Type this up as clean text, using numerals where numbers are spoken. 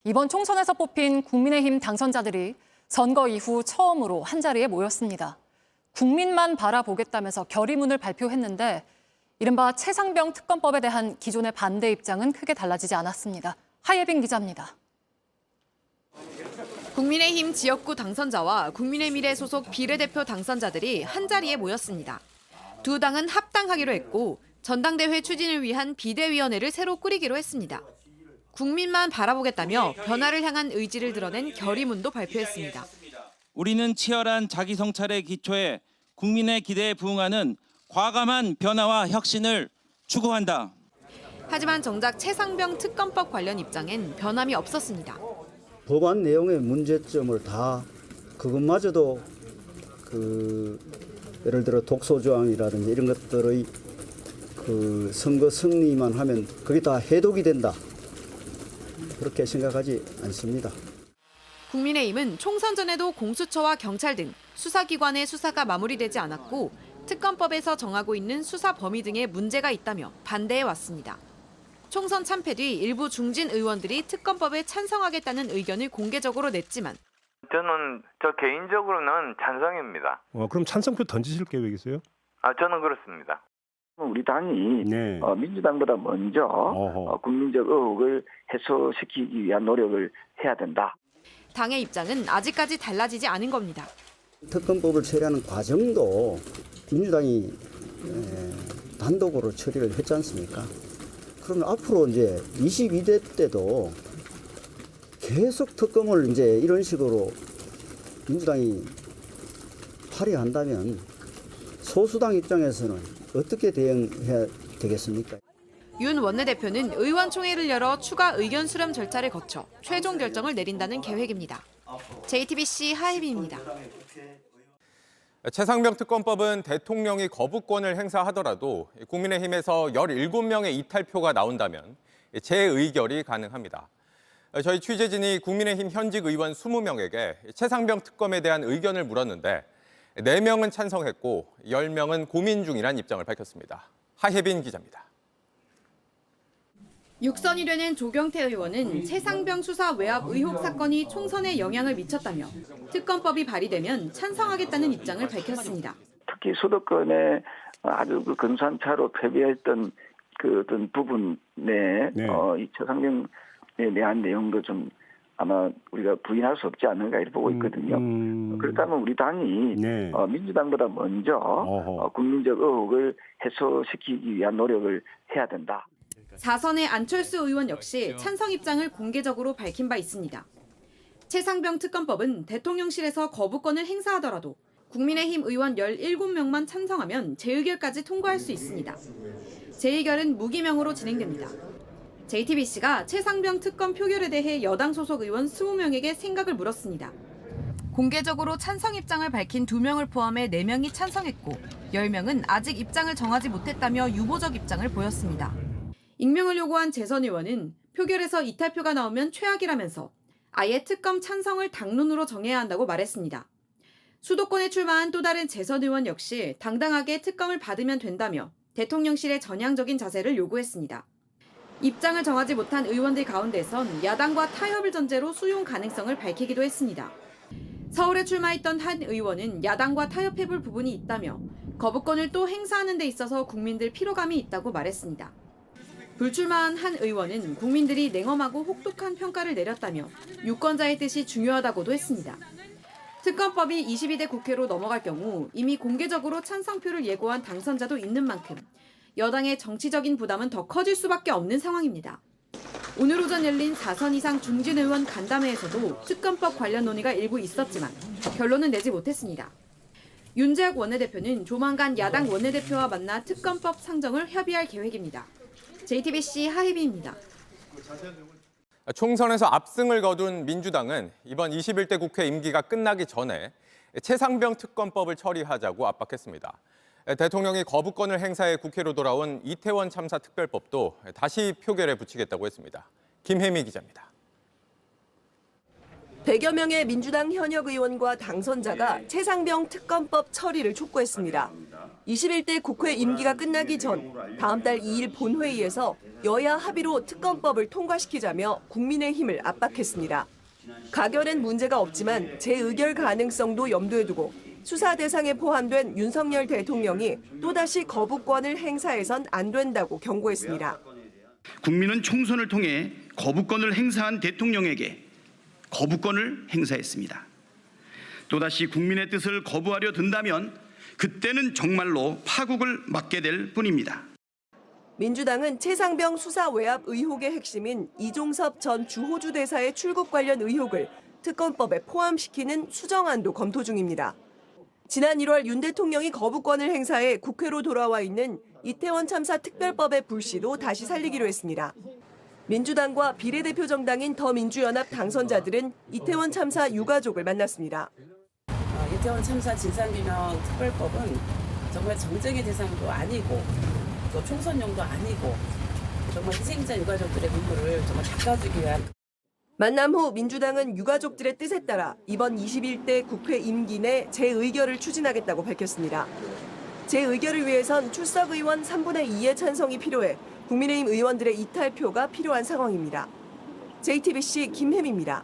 이번 총선에서 뽑힌 국민의힘 당선자들이 선거 이후 처음으로 한자리에 모였습니다. 국민만 바라보겠다면서 결의문을 발표했는데 이른바 최상병 특검법에 대한 기존의 반대 입장은 크게 달라지지 않았습니다. 하예빈 기자입니다. 국민의힘 지역구 당선자와 국민의미래 소속 비례대표 당선자들이 한자리에 모였습니다. 두 당은 합당하기로 했고 전당대회 추진을 위한 비대위원회를 새로 꾸리기로 했습니다. 국민만 바라보겠다며 변화를 향한 의지를 드러낸 결의문도 발표했습니다. 우리는 치열한 자기 성찰의 기초에 국민의 기대에 부응하는 과감한 변화와 혁신을 추구한다. 하지만 정작 최상병 특검법 관련 입장엔 변함이 없었습니다. 법안 내용의 문제점을 다 그것마저도 예를 들어 독소조항이라든지 이런 것들의 선거 승리만 하면 그게 다 해독이 된다. 그렇게 생각하지 않습니다. 국민의힘은 총선 전에도 공수처와 경찰 등 수사기관의 수사가 마무리되지 않았고 특검법에서 정하고 있는 수사 범위 등에 문제가 있다며 반대해 왔습니다. 총선 참패 뒤 일부 중진 의원들이 특검법에 찬성하겠다는 의견을 공개적으로 냈지만 저는 개인적으로는 찬성입니다. 그럼 찬성표 던지실 계획이세요? 저는 그렇습니다. 우리 당이 네. 민주당보다 먼저 국민적 의혹을 해소시키기 위한 노력을 해야 된다. 당의 입장은 아직까지 달라지지 않은 겁니다. 특검법을 처리하는 과정도 민주당이 단독으로 처리를 했지 않습니까? 그러면 앞으로 이제 22대 때도 계속 특검을 이제 이런 식으로 민주당이 발의한다면 소수당 입장에서는 어떻게 대응해야 되겠습니까? 윤 원내대표는 의원총회를 열어 추가 의견 수렴 절차를 거쳐 최종 결정을 내린다는 계획입니다. JTBC 하예빈입니다. 최상병 특검법은 대통령이 거부권을 행사하더라도 국민의힘에서 17명의 이탈표가 나온다면 재의결이 가능합니다. 저희 취재진이 국민의힘 현직 의원 20명에게 최상병 특검에 대한 의견을 물었는데 4명은 찬성했고 10명은 고민 중이란 입장을 밝혔습니다. 하예빈 기자입니다. 육선이 되는 조경태 의원은 최상병 수사 외압 의혹 사건이 총선에 영향을 미쳤다며 특검법이 발의되면 찬성하겠다는 입장을 밝혔습니다. 특히 수도권에 아주 근소한 차로 패배했던 어떤 부분에 이 최상병에 대한 내용도 좀 아마 우리가 부인할 수 없지 않을까 이렇게 보고 있거든요. 그렇다면 우리 당이 민주당보다 먼저 국민적 의혹을 해소시키기 위한 노력을 해야 된다. 4선의 안철수 의원 역시 찬성 입장을 공개적으로 밝힌 바 있습니다. 최상병 특검법은 대통령실에서 거부권을 행사하더라도 국민의힘 의원 17명만 찬성하면 재의결까지 통과할 수 있습니다. 재의결은 무기명으로 진행됩니다. JTBC가 최상병 특검 표결에 대해 여당 소속 의원 20명에게 생각을 물었습니다. 공개적으로 찬성 입장을 밝힌 2명을 포함해 4명이 찬성했고 10명은 아직 입장을 정하지 못했다며 유보적 입장을 보였습니다. 익명을 요구한 재선 의원은 표결에서 이탈표가 나오면 최악이라면서 아예 특검 찬성을 당론으로 정해야 한다고 말했습니다. 수도권에 출마한 또 다른 재선 의원 역시 당당하게 특검을 받으면 된다며 대통령실의 전향적인 자세를 요구했습니다. 입장을 정하지 못한 의원들 가운데선 야당과 타협을 전제로 수용 가능성을 밝히기도 했습니다. 서울에 출마했던 한 의원은 야당과 타협해볼 부분이 있다며 거부권을 또 행사하는 데 있어서 국민들 피로감이 있다고 말했습니다. 불출마한 한 의원은 국민들이 냉엄하고 혹독한 평가를 내렸다며 유권자의 뜻이 중요하다고도 했습니다. 특검법이 22대 국회로 넘어갈 경우 이미 공개적으로 찬성표를 예고한 당선자도 있는 만큼 여당의 정치적인 부담은 더 커질 수밖에 없는 상황입니다. 오늘 오전 열린 4선 이상 중진 의원 간담회에서도 특검법 관련 논의가 일부 있었지만 결론은 내지 못했습니다. 윤재욱 원내대표는 조만간 야당 원내대표와 만나 특검법 상정을 협의할 계획입니다. JTBC 하예빈입니다. 총선에서 압승을 거둔 민주당은 이번 21대 국회 임기가 끝나기 전에 최상병 특검법을 처리하자고 압박했습니다. 대통령이 거부권을 행사해 국회로 돌아온 이태원 참사 특별법도 다시 표결에 붙이겠다고 했습니다. 김혜미 기자입니다. 100여 명의 민주당 현역 의원과 당선자가 최상병 특검법 처리를 촉구했습니다. 21대 국회 임기가 끝나기 전 다음 달 2일 본회의에서 여야 합의로 특검법을 통과시키자며 국민의힘을 압박했습니다. 가결엔 문제가 없지만 재의결 가능성도 염두에 두고 수사 대상에 포함된 윤석열 대통령이 또다시 거부권을 행사해선 안 된다고 경고했습니다. 국민은 총선을 통해 거부권을 행사한 대통령에게 거부권을 행사했습니다. 또다시 국민의 뜻을 거부하려 든다면 그때는 정말로 파국을 맞게 될 뿐입니다. 민주당은 최상병 수사 외압 의혹의 핵심인 이종섭 전 주호주 대사의 출국 관련 의혹을 특검법에 포함시키는 수정안도 검토 중입니다. 지난 1월 윤 대통령이 거부권을 행사해 국회로 돌아와 있는 이태원 참사 특별법의 불씨도 다시 살리기로 했습니다. 민주당과 비례대표 정당인 더민주연합 당선자들은 이태원 참사 유가족을 만났습니다. 이태원 참사 진상규명 특별법은 정말 정쟁의 대상도 아니고 또 총선용도 아니고 정말 희생자 유가족들의 눈물을 정말 닦아주기 위한. 만남 후 민주당은 유가족들의 뜻에 따라 이번 21대 국회 임기 내 재의결을 추진하겠다고 밝혔습니다. 재의결을 위해선 출석 의원 3분의 2의 찬성이 필요해 국민의힘 의원들의 이탈표가 필요한 상황입니다. JTBC 김혜미입니다.